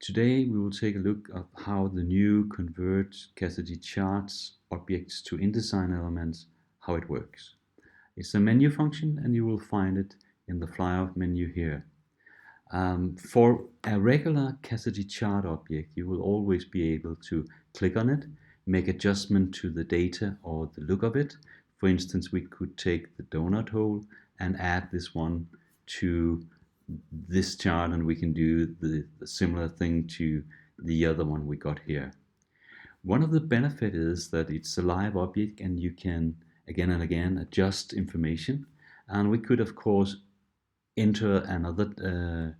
Today we will take a look at how the new convert Cassidy charts objects to InDesign elements, how it works. It's a menu function and you will find it in the flyout menu here. For a regular Cassidy chart object, you will always be able to click on it, make adjustment to the data or the look of it. For instance, we could take the donut hole and add this one to this chart, and we can do the similar thing to the other one we got here. One of the benefits is that it's a live object and you can again and again adjust information, and we could of course enter another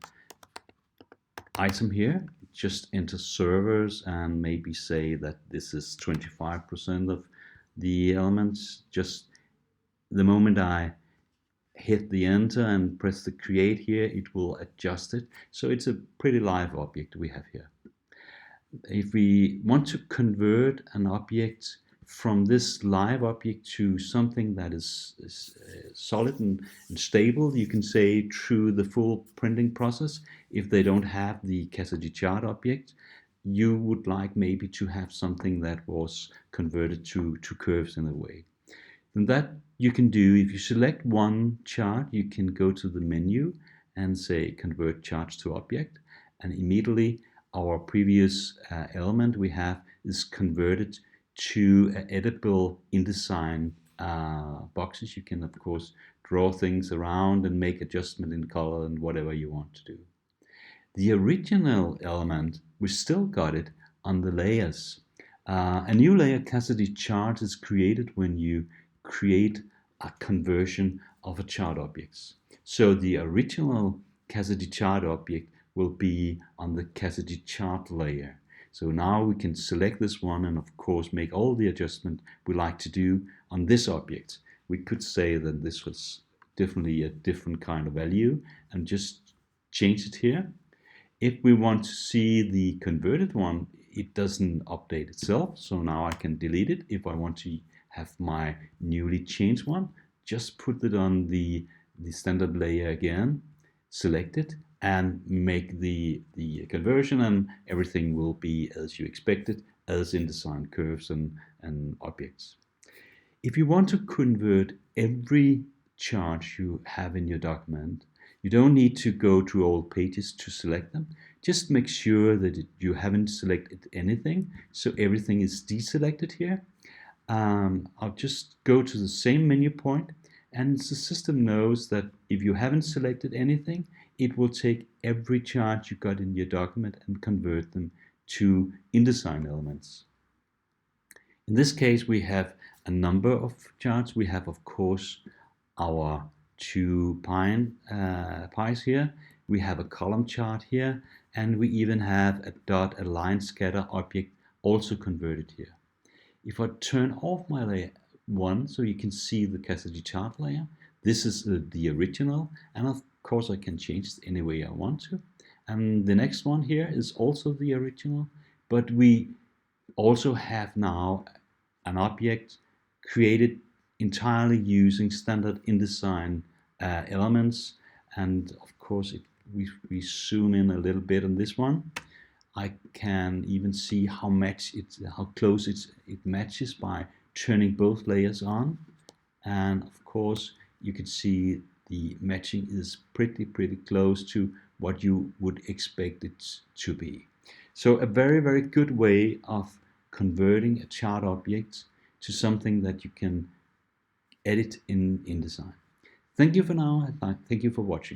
item here, just enter servers and maybe say that this is 25% of the elements. Just the moment I hit the enter and press the create here, it will adjust it. So it's a pretty live object we have here. If we want to convert an object from this live object to something that is solid and stable, you can say through the full printing process. If they don't have the Cassidy chart object, you would like maybe to have something that was converted to curves in a way. And that you can do. If you select one chart, you can go to the menu and say convert charts to object, and immediately our previous element we have is converted to editable InDesign boxes. You can of course draw things around and make adjustment in color and whatever you want to do. The original element, we still got it on the layers. A new layer Cassidy chart is created when you create a conversion of a chart objects. So the original Cassidy chart object will be on the Cassidy chart layer. So now we can select this one and of course make all the adjustment we like to do on this object. We could say that this was definitely a different kind of value and just change it here. If we want to see the converted one, it doesn't update itself, so now I can delete it. If I want to have my newly changed one, just put it on the standard layer again, select it and make the conversion, and everything will be as you expected, as InDesign curves and objects. If you want to convert every chart you have in your document, you don't need to go through all pages to select them. Just make sure that you haven't selected anything, so everything is deselected here. I'll just go to the same menu point, and the system knows that if you haven't selected anything, it will take every chart you got in your document and convert them to InDesign elements. In this case, we have a number of charts. We have, of course, our two pies here. We have a column chart here, and we even have a dot, a line scatter object also converted here. If I turn off my layer 1 so you can see the Cassidy chart layer, this is the original, and of course I can change it any way I want to. And the next one here is also the original, but we also have now an object created entirely using standard InDesign elements. And of course, we zoom in a little bit on this one. I can even see how close it matches by turning both layers on, and of course you can see the matching is pretty close to what you would expect it to be. So a very good way of converting a chart object to something that you can edit in InDesign. Thank you for now, and thank you for watching.